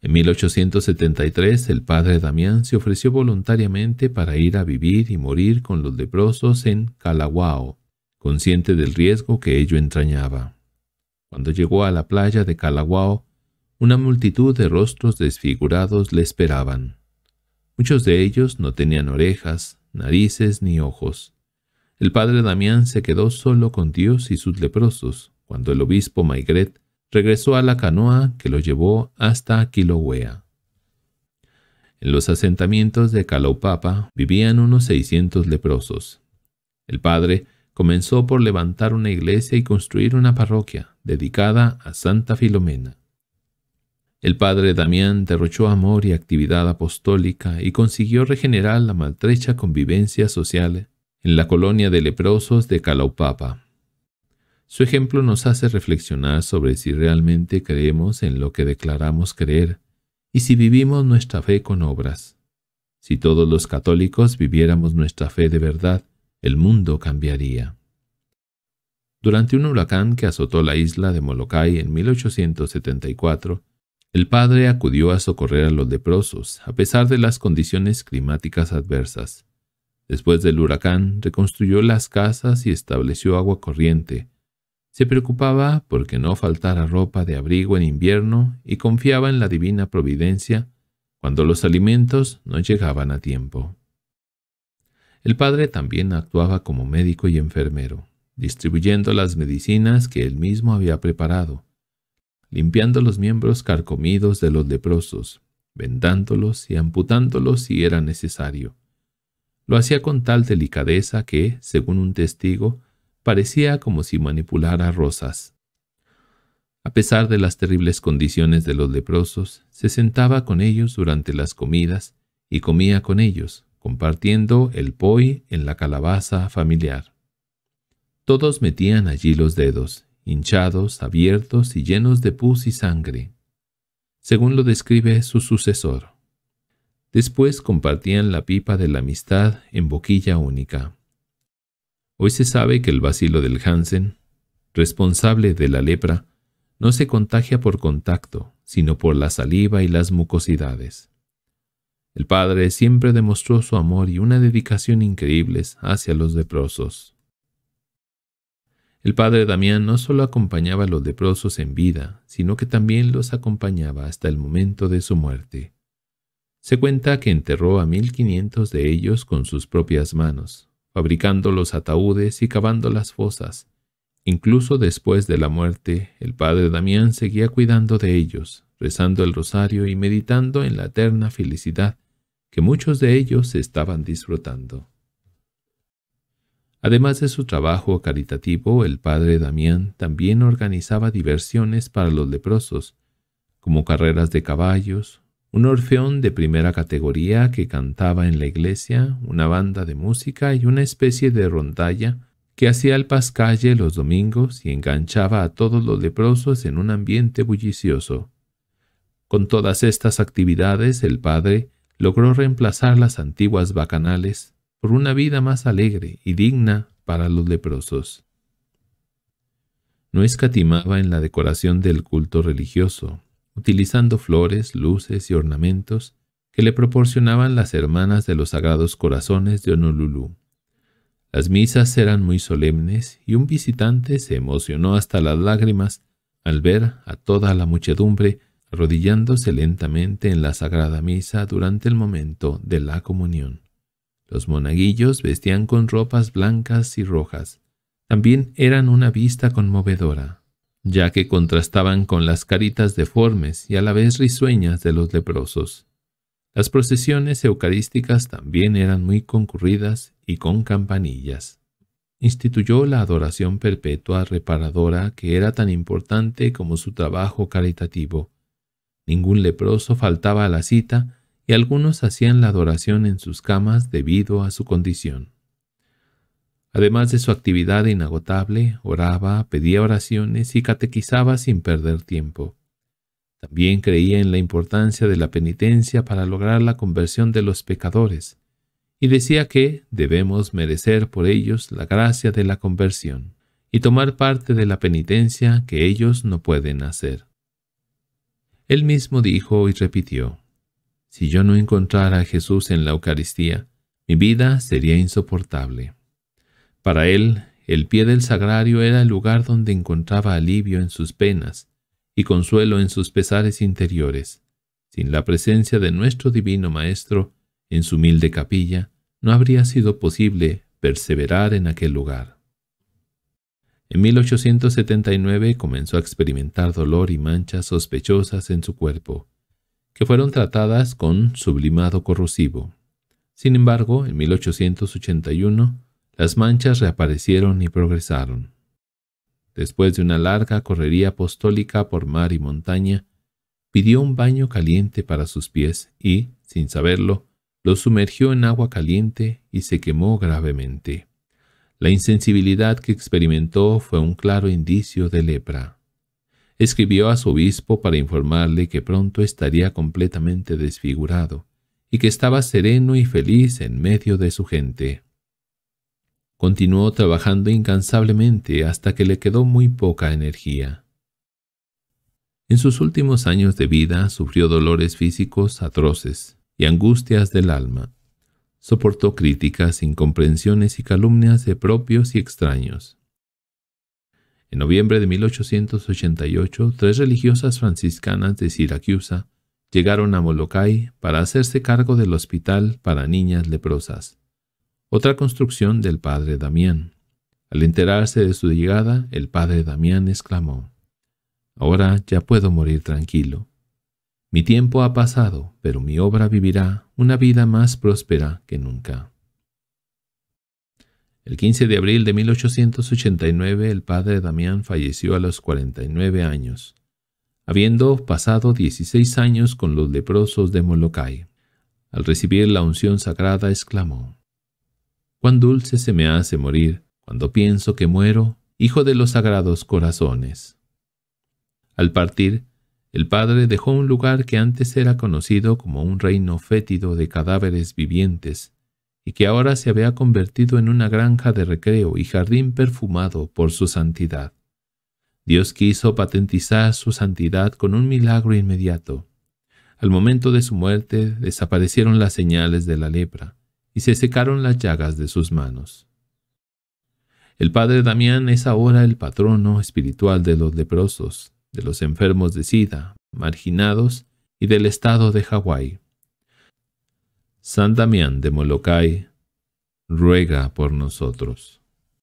En 1873 el padre Damián se ofreció voluntariamente para ir a vivir y morir con los leprosos en Kalawao, consciente del riesgo que ello entrañaba. Cuando llegó a la playa de Kalawao, una multitud de rostros desfigurados le esperaban. Muchos de ellos no tenían orejas, narices ni ojos. El padre Damián se quedó solo con Dios y sus leprosos, cuando el obispo Maigret regresó a la canoa que lo llevó hasta Kilauea. En los asentamientos de Kalaupapa vivían unos 600 leprosos. El padre comenzó por levantar una iglesia y construir una parroquia dedicada a Santa Filomena. El padre Damián derrochó amor y actividad apostólica y consiguió regenerar la maltrecha convivencia social en la colonia de leprosos de Kalaupapa. Su ejemplo nos hace reflexionar sobre si realmente creemos en lo que declaramos creer y si vivimos nuestra fe con obras. Si todos los católicos viviéramos nuestra fe de verdad, el mundo cambiaría. Durante un huracán que azotó la isla de Molokai en 1874, el padre acudió a socorrer a los leprosos, a pesar de las condiciones climáticas adversas. Después del huracán, reconstruyó las casas y estableció agua corriente. Se preocupaba porque no faltara ropa de abrigo en invierno y confiaba en la divina providencia cuando los alimentos no llegaban a tiempo. El padre también actuaba como médico y enfermero, distribuyendo las medicinas que él mismo había preparado, limpiando los miembros carcomidos de los leprosos, vendándolos y amputándolos si era necesario. Lo hacía con tal delicadeza que, según un testigo, parecía como si manipulara rosas. A pesar de las terribles condiciones de los leprosos, se sentaba con ellos durante las comidas y comía con ellos, compartiendo el poi en la calabaza familiar. Todos metían allí los dedos, hinchados, abiertos y llenos de pus y sangre, según lo describe su sucesor. Después compartían la pipa de la amistad en boquilla única. Hoy se sabe que el bacilo del Hansen, responsable de la lepra, no se contagia por contacto, sino por la saliva y las mucosidades. El padre siempre demostró su amor y una dedicación increíbles hacia los leprosos. El padre Damián no solo acompañaba a los leprosos en vida, sino que también los acompañaba hasta el momento de su muerte. Se cuenta que enterró a 1500 de ellos con sus propias manos, fabricando los ataúdes y cavando las fosas. Incluso después de la muerte, el padre Damián seguía cuidando de ellos, rezando el rosario y meditando en la eterna felicidad que muchos de ellos estaban disfrutando. Además de su trabajo caritativo, el padre Damián también organizaba diversiones para los leprosos, como carreras de caballos, un orfeón de primera categoría que cantaba en la iglesia, una banda de música y una especie de rondalla que hacía el pascalle los domingos y enganchaba a todos los leprosos en un ambiente bullicioso. Con todas estas actividades, el padre logró reemplazar las antiguas bacanales por una vida más alegre y digna para los leprosos. No escatimaba en la decoración del culto religioso, utilizando flores, luces y ornamentos que le proporcionaban las hermanas de los Sagrados Corazones de Honolulu. Las misas eran muy solemnes y un visitante se emocionó hasta las lágrimas al ver a toda la muchedumbre arrodillándose lentamente en la Sagrada Misa durante el momento de la comunión. Los monaguillos vestían con ropas blancas y rojas. También eran una vista conmovedora, ya que contrastaban con las caritas deformes y a la vez risueñas de los leprosos. Las procesiones eucarísticas también eran muy concurridas y con campanillas. Instituyó la adoración perpetua reparadora que era tan importante como su trabajo caritativo. Ningún leproso faltaba a la cita y algunos hacían la adoración en sus camas debido a su condición. Además de su actividad inagotable, oraba, pedía oraciones y catequizaba sin perder tiempo. También creía en la importancia de la penitencia para lograr la conversión de los pecadores, y decía que debemos merecer por ellos la gracia de la conversión y tomar parte de la penitencia que ellos no pueden hacer. Él mismo dijo y repitió: «Si yo no encontrara a Jesús en la Eucaristía, mi vida sería insoportable». Para él, el pie del sagrario era el lugar donde encontraba alivio en sus penas y consuelo en sus pesares interiores. Sin la presencia de nuestro Divino Maestro, en su humilde capilla, no habría sido posible perseverar en aquel lugar. En 1879 comenzó a experimentar dolor y manchas sospechosas en su cuerpo, que fueron tratadas con sublimado corrosivo. Sin embargo, en 1881, las manchas reaparecieron y progresaron. Después de una larga correría apostólica por mar y montaña, pidió un baño caliente para sus pies y, sin saberlo, los sumergió en agua caliente y se quemó gravemente. La insensibilidad que experimentó fue un claro indicio de lepra. Escribió a su obispo para informarle que pronto estaría completamente desfigurado y que estaba sereno y feliz en medio de su gente. Continuó trabajando incansablemente hasta que le quedó muy poca energía. En sus últimos años de vida sufrió dolores físicos atroces y angustias del alma. Soportó críticas, incomprensiones y calumnias de propios y extraños. En noviembre de 1888, 3 religiosas franciscanas de Siracusa llegaron a Molokai para hacerse cargo del hospital para niñas leprosas, otra construcción del padre Damián. Al enterarse de su llegada, el padre Damián exclamó: «Ahora ya puedo morir tranquilo. Mi tiempo ha pasado, pero mi obra vivirá una vida más próspera que nunca». El 15 de abril de 1889 el padre Damián falleció a los 49 años, habiendo pasado 16 años con los leprosos de Molokai. Al recibir la unción sagrada exclamó: «Cuán dulce se me hace morir cuando pienso que muero, hijo de los sagrados corazones». Al partir, el padre dejó un lugar que antes era conocido como un reino fétido de cadáveres vivientes y que ahora se había convertido en una granja de recreo y jardín perfumado por su santidad. Dios quiso patentizar su santidad con un milagro inmediato. Al momento de su muerte desaparecieron las señales de la lepra y se secaron las llagas de sus manos. El padre Damián es ahora el patrono espiritual de los leprosos, de los enfermos de SIDA, marginados y del estado de Hawái. San Damián de Molokai ruega por nosotros.